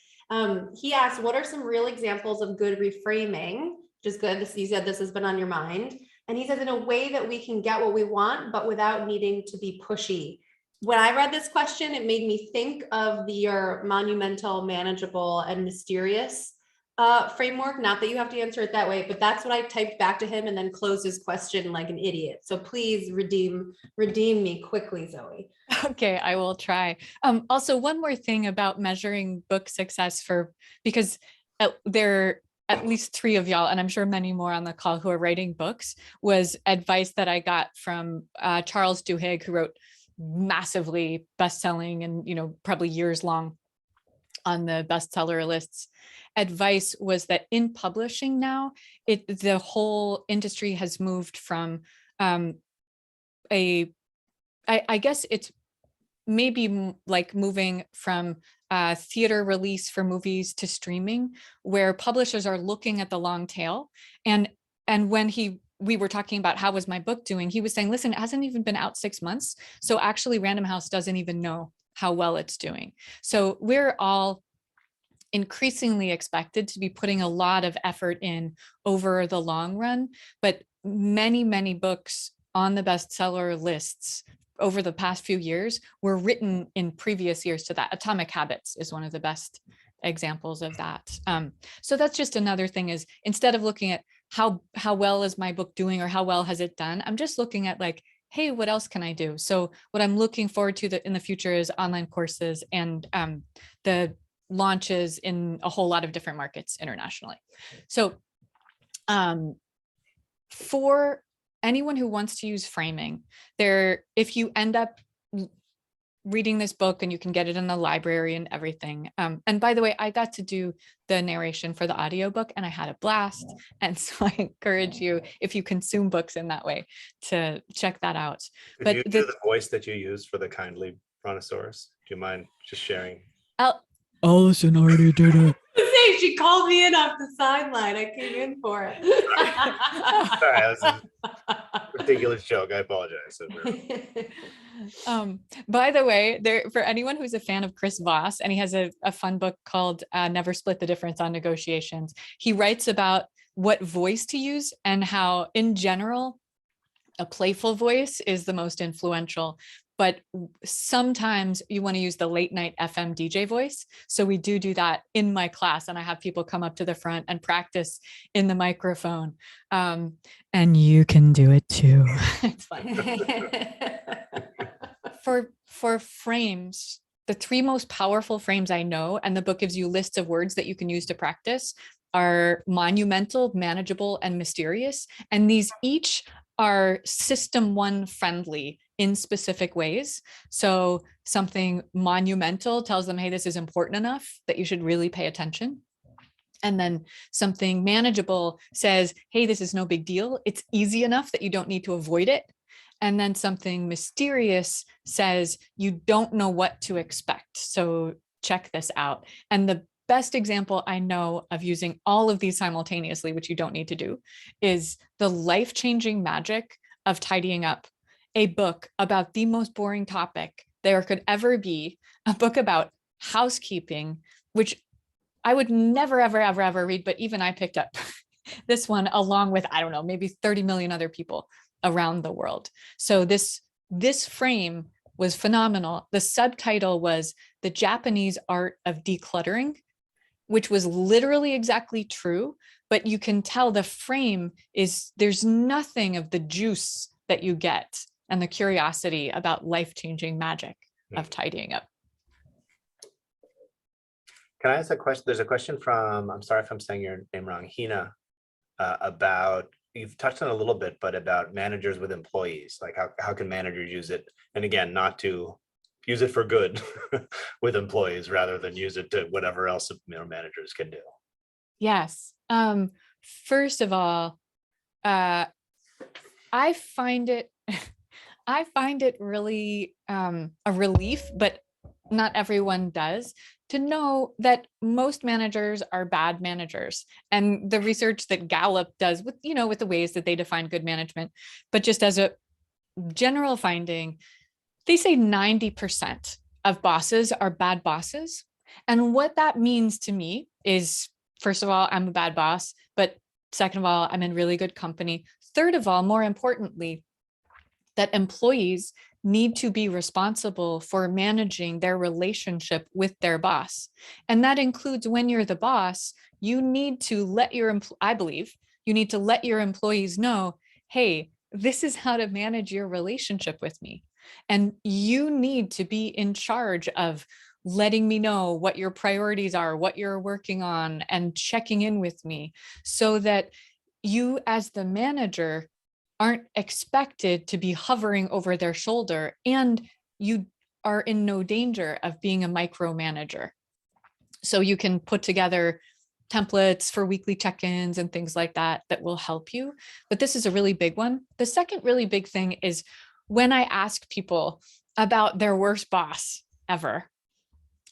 He asked, what are some real examples of good reframing? Which is good. He said this has been on your mind. And he says, in a way that we can get what we want, but without needing to be pushy. When I read this question, it made me think of your monumental, manageable, and mysterious framework. Not that you have to answer it that way, but that's what I typed back to him and then closed his question like an idiot. So please redeem me quickly, Zoe. Okay, I will try. Also, one more thing about measuring book success because there are at least 3 of y'all, and I'm sure many more on the call who are writing books, was advice that I got from Charles Duhigg, who wrote massively best-selling and probably years long on the bestseller lists. Advice was that in publishing now, the whole industry has moved from I guess it's maybe like moving from theater release for movies to streaming, where publishers are looking at the long tail. And when we were talking about how was my book doing, he was saying, listen, it hasn't even been out 6 months. So actually Random House doesn't even know how well it's doing. So we're all increasingly expected to be putting a lot of effort in over the long run, but many, many books on the bestseller lists over the past few years were written in previous years to that. Atomic Habits is one of the best examples of that. So that's just another thing, is instead of looking at how well is my book doing or how well has it done, I'm just looking at like, hey, what else can I do? So what I'm looking forward to in the future is online courses and the launches in a whole lot of different markets internationally. So for anyone who wants to use framing, if you end up reading this book, and you can get it in the library and everything. And by the way, I got to do the narration for the audiobook and I had a blast. And so I encourage you, if you consume books in that way, to check that out. Could you do the voice that you used for the kindly brontosaurus? Do you mind just sharing? Allison already did it. She called me in off the sideline. I came in for it. Sorry, that was a ridiculous joke. I apologize. By the way, for anyone who's a fan of Chris Voss, and he has a fun book called Never Split the Difference on Negotiations, he writes about what voice to use and how, in general, a playful voice is the most influential. But sometimes you want to use the late night FM DJ voice. So we do that in my class, and I have people come up to the front and practice in the microphone. And you can do it too. It's fun. For frames, the 3 most powerful frames I know, and the book gives you lists of words that you can use to practice, are monumental, manageable, and mysterious. And these each are system 1 friendly in specific ways. So something monumental tells them, hey, this is important enough that you should really pay attention. And then something manageable says, hey, this is no big deal. It's easy enough that you don't need to avoid it. And then something mysterious says, you don't know what to expect. So check this out. And the best example I know of using all of these simultaneously, which you don't need to do, is the life-changing magic of tidying up. A book about the most boring topic there could ever be, a book about housekeeping, which I would never, ever, ever, ever read, but even I picked up this one along with, I don't know, maybe 30 million other people around the world. So this frame was phenomenal. The subtitle was The Japanese Art of Decluttering, which was literally exactly true, but you can tell the frame there's nothing of the juice that you get and the curiosity about life-changing magic of tidying up. Can I ask a question? There's a question from, I'm sorry if I'm saying your name wrong, Hina, about, you've touched on it a little bit, but about managers with employees, like how can managers use it? And again, not to use it for good with employees rather than use it to whatever else managers can do. Yes. First of all, I find it I find it really a relief, but not everyone does, to know that most managers are bad managers. And the research that Gallup does with, with the ways that they define good management, but just as a general finding, they say 90% of bosses are bad bosses. And what that means to me is, first of all, I'm a bad boss, but second of all, I'm in really good company. Third of all, more importantly, that employees need to be responsible for managing their relationship with their boss. And that includes when you're the boss, you need to let your, I believe, you need to let your employees know, hey, this is how to manage your relationship with me. And you need to be in charge of letting me know what your priorities are, what you're working on, and checking in with me so that you as the manager aren't expected to be hovering over their shoulder, and you are in no danger of being a micromanager. So you can put together templates for weekly check-ins and things like that that will help you. But this is a really big one. The second really big thing is when I ask people about their worst boss ever,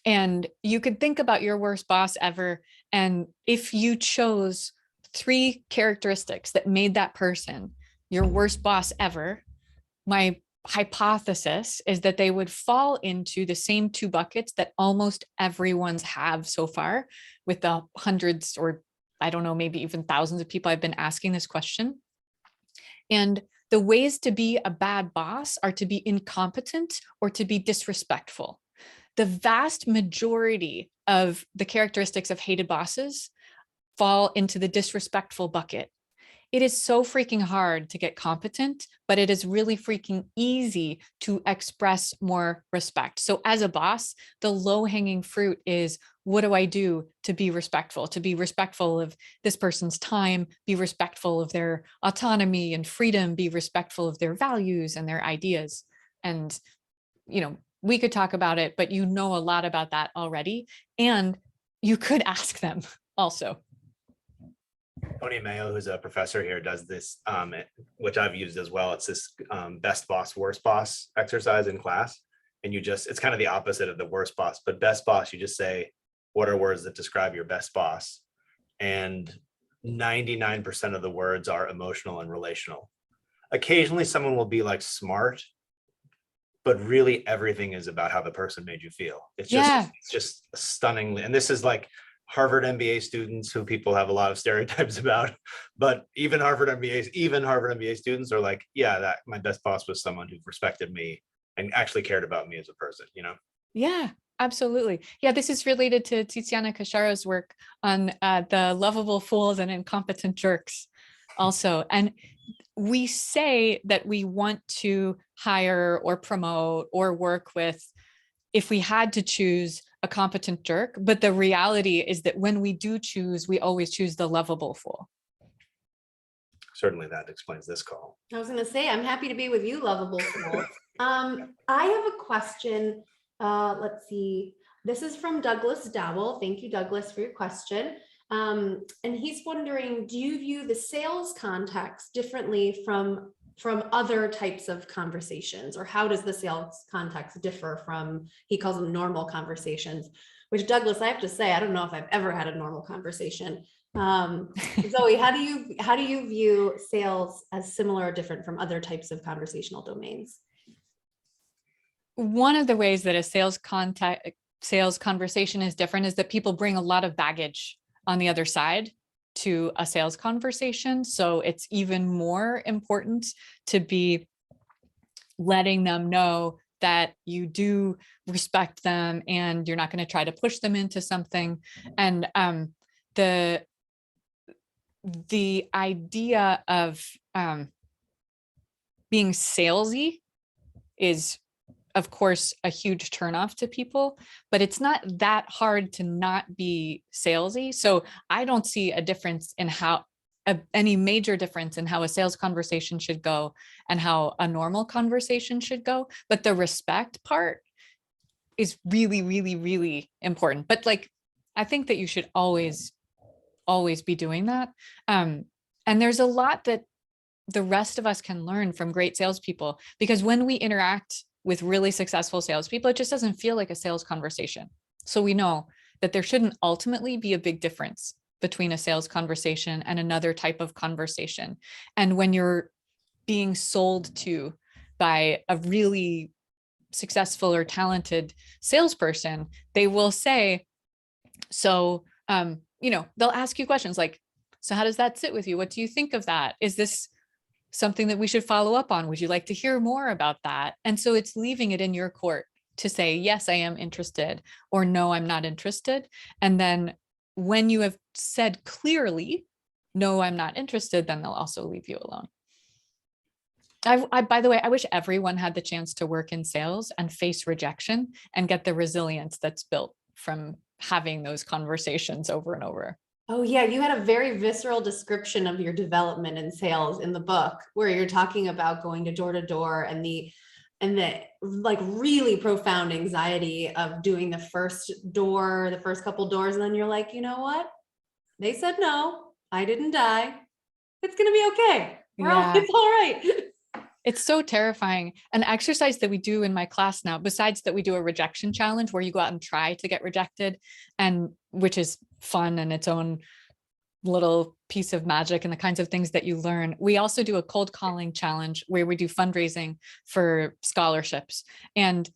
and you could think about your worst boss ever, and if you chose 3 characteristics that made that person your worst boss ever, my hypothesis is that they would fall into the same 2 buckets that almost everyone's have so far, with the hundreds, or I don't know, maybe even thousands of people I've been asking this question. And the ways to be a bad boss are to be incompetent or to be disrespectful. The vast majority of the characteristics of hated bosses fall into the disrespectful bucket. It is so freaking hard to get competent, but it is really freaking easy to express more respect. So as a boss, the low-hanging fruit is, what do I do to be respectful? To be respectful of this person's time, be respectful of their autonomy and freedom, be respectful of their values and their ideas. And, we could talk about it, but you know a lot about that already. And you could ask them also. Tony Mayo, who's a professor here, does this, which I've used as well. It's this best boss, worst boss exercise in class. And it's kind of the opposite of the worst boss, but best boss, you just say, what are words that describe your best boss? And 99% of the words are emotional and relational. Occasionally someone will be like smart, but really everything is about how the person made you feel. It's just stunningly, and this is like Harvard MBA students who people have a lot of stereotypes about, but even Harvard MBA students are like, yeah, that my best boss was someone who respected me and actually cared about me as a person, Yeah, absolutely. Yeah, this is related to Tiziana Casciaro's work on the lovable fools and incompetent jerks also. And we say that we want to hire or promote or work with, if we had to choose, a competent jerk, but the reality is that when we do choose, we always choose the lovable fool. Certainly that explains this call. I was going to say, I'm happy to be with you, lovable fool. I have a question. Let's see. This is from Douglas Dowell. Thank you, Douglas, for your question. And he's wondering, do you view the sales context differently from other types of conversations, or how does the sales context differ from, he calls them normal conversations, which, Douglas, I have to say, I don't know if I've ever had a normal conversation. Zoe, how do you view sales as similar or different from other types of conversational domains? One of the ways that a sales conversation is different is that people bring a lot of baggage on the other side to a sales conversation. So it's even more important to be letting them know that you do respect them and you're not going to try to push them into something. And the idea of being salesy is of course, a huge turnoff to people, but it's not that hard to not be salesy. So I don't see a difference in how any major difference in how a sales conversation should go and how a normal conversation should go. But the respect part is really, really, really important. But like, I think that you should always be doing that. And there's a lot that the rest of us can learn from great salespeople, because when we interact with really successful salespeople, it just doesn't feel like a sales conversation. So we know that there shouldn't ultimately be a big difference between a sales conversation and another type of conversation. And when you're being sold to by a really successful or talented salesperson, they will say, so, they'll ask you questions like, so how does that sit with you? What do you think of that? Is this something that we should follow up on? Would you like to hear more about that? And so it's leaving it in your court to say, yes, I am interested, or no, I'm not interested. And then when you have said clearly, no, I'm not interested, then they'll also leave you alone. By the way, I wish everyone had the chance to work in sales and face rejection and get the resilience that's built from having those conversations over and over. Oh yeah, you had a very visceral description of your development in sales in the book, where you're talking about going to door and the like really profound anxiety of doing the first couple doors, and then you're like, you know what? They said no, I didn't die. It's gonna be okay. It's all right. It's so terrifying. An exercise that we do in my class now, besides that we do a rejection challenge where you go out and try to get rejected, and which is fun and its own little piece of magic and the kinds of things that you learn. We also do a cold calling challenge where we do fundraising for scholarships. And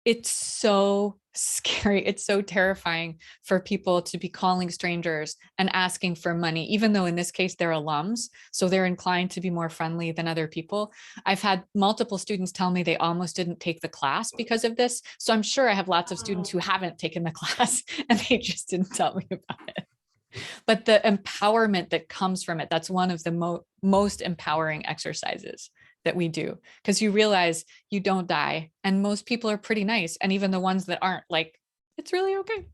it's so scary. It's so terrifying for people to be calling strangers and asking for money, even though in this case they're alums. So they're inclined to be more friendly than other people. I've had multiple students tell me they almost didn't take the class because of this. So I'm sure I have lots of students who haven't taken the class and they just didn't tell me about it. But the empowerment that comes from it, that's one of the most empowering exercises that we do, because you realize you don't die and most people are pretty nice. And even the ones that aren't, like, it's really okay.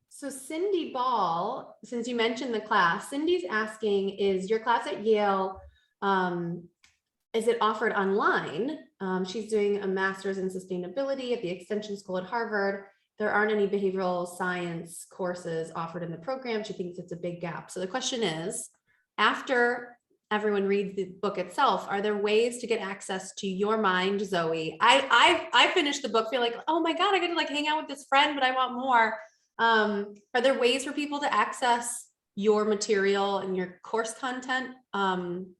So Cindy Ball, since you mentioned the class, Cindy's asking, is your class at Yale, is it offered online? She's doing a master's in sustainability at the Extension School at Harvard. There aren't any behavioral science courses offered in the program. She thinks it's a big gap. So the question is, after everyone reads the book itself, are there ways to get access to your mind, Zoe? I finished the book, feel like, oh my God, I get to like hang out with this friend, but I want more. Are there ways for people to access your material and your course content,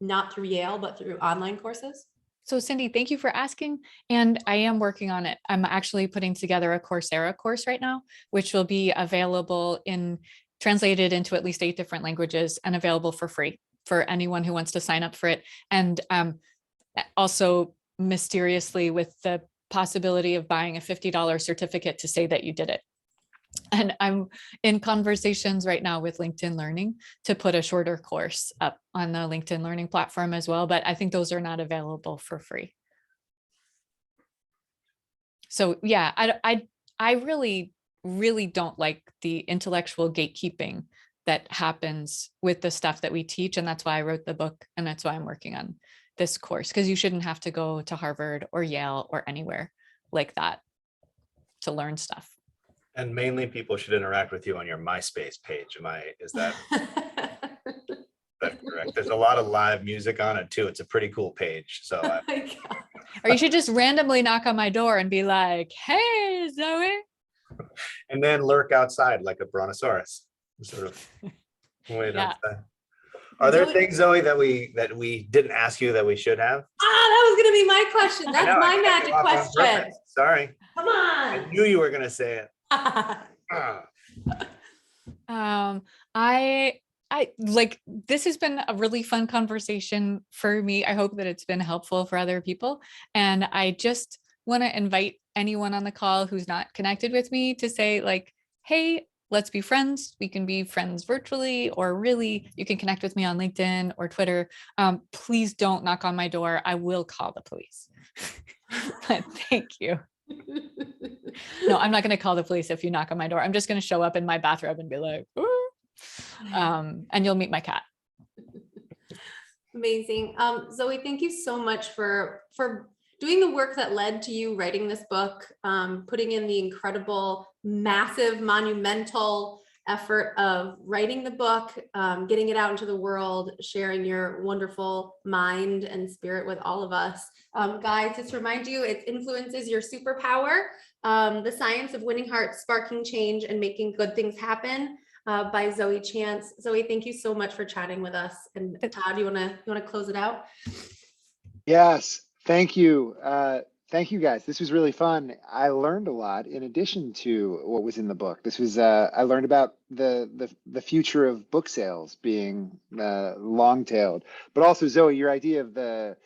not through Yale, but through online courses? So Cindy, thank you for asking. And I am working on it. I'm actually putting together a Coursera course right now, which will be available translated into at least 8 different languages and available for free for anyone who wants to sign up for it. And also mysteriously with the possibility of buying a $50 certificate to say that you did it. And I'm in conversations right now with LinkedIn Learning to put a shorter course up on the LinkedIn Learning platform as well, but I think those are not available for free. So yeah, I really, really don't like the intellectual gatekeeping that happens with the stuff that we teach. And that's why I wrote the book. And that's why I'm working on this course, because you shouldn't have to go to Harvard or Yale or anywhere like that to learn stuff. And mainly people should interact with you on your MySpace page. Is that correct? There's a lot of live music on it too. It's a pretty cool page. So or you should just randomly knock on my door and be like, hey, Zoe. And then lurk outside like a brontosaurus. Sort of wait outside. Are there things, Zoe, that we didn't ask you that we should have? That was gonna be my question. That's my magic question. Sorry. Come on. I knew you were gonna say it. I like, this has been a really fun conversation for me. I hope that it's been helpful for other people. And I just want to invite anyone on the call who's not connected with me to say, like, hey, let's be friends. We can be friends virtually, or really, you can connect with me on LinkedIn or Twitter. Please don't knock on my door. I will call the police. But thank you. No, I'm not going to call the police if you knock on my door. I'm just going to show up in my bathrobe and be like, "Ooh." And you'll meet my cat. Amazing. Zoe, thank you so much for doing the work that led to you writing this book, putting in the incredible, massive, monumental effort of writing the book, getting it out into the world, sharing your wonderful mind and spirit with all of us. Guys, just to remind you, it influences your superpower, the science of winning hearts, sparking change, and making good things happen. By Zoe Chance. Zoe, thank you so much for chatting with us. And Todd, you wanna close it out? Yes, thank you. Thank you guys. This was really fun. I learned a lot in addition to what was in the book. This was I learned about the future of book sales being long-tailed, but also Zoe, your idea of the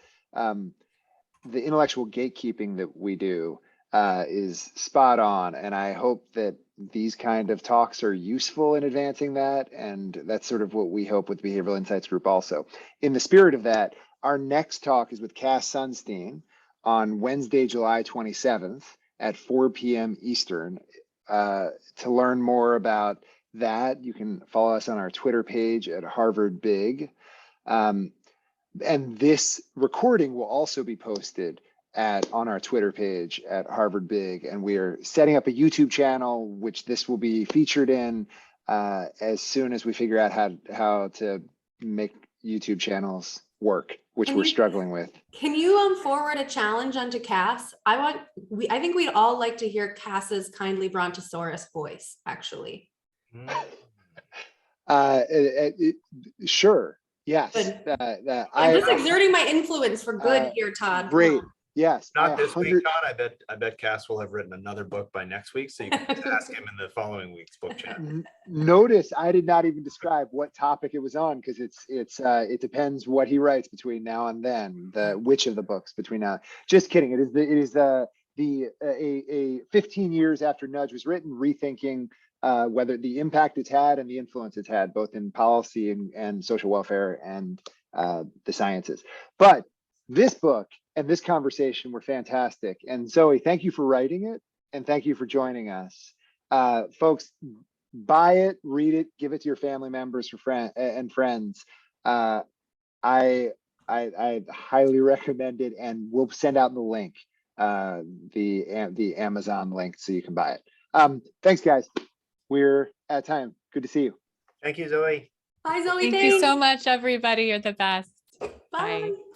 intellectual gatekeeping that we do is spot on, and I hope that these kind of talks are useful in advancing that, and that's sort of what we hope with Behavioral Insights Group also. In the spirit of that, our next talk is with Cass Sunstein on Wednesday, July 27th at 4 p.m. Eastern. To learn more about that, you can follow us on our Twitter page at Harvard Big. And this recording will also be posted on our Twitter page at Harvard Big. And we are setting up a YouTube channel, which this will be featured in as soon as we figure out how to make YouTube channels work, which we're struggling with. Can you forward a challenge onto Cass? I think we'd all like to hear Cass's kindly brontosaurus voice, actually. Sure. Yes. I'm just exerting my influence for good here, Todd. Great. Yes. Not this week, Todd. I bet Cass will have written another book by next week, so you can just ask him in the following week's book chat. Notice I did not even describe what topic it was on, because it depends what he writes between now and then. Which of the books between now? Just kidding. It is a 15 years after Nudge was written, rethinking whether the impact it's had and the influence it's had, both in policy and social welfare and the sciences. But this book and this conversation were fantastic. And Zoe, thank you for writing it, and thank you for joining us. Folks, buy it, read it, give it to your family members and friends. I highly recommend it, and we'll send out the link, the Amazon link, so you can buy it. Thanks, guys. We're at time. Good to see you. Thank you, Zoe. Bye, Zoe. Thank you so much, everybody. You're the best. Bye. Bye.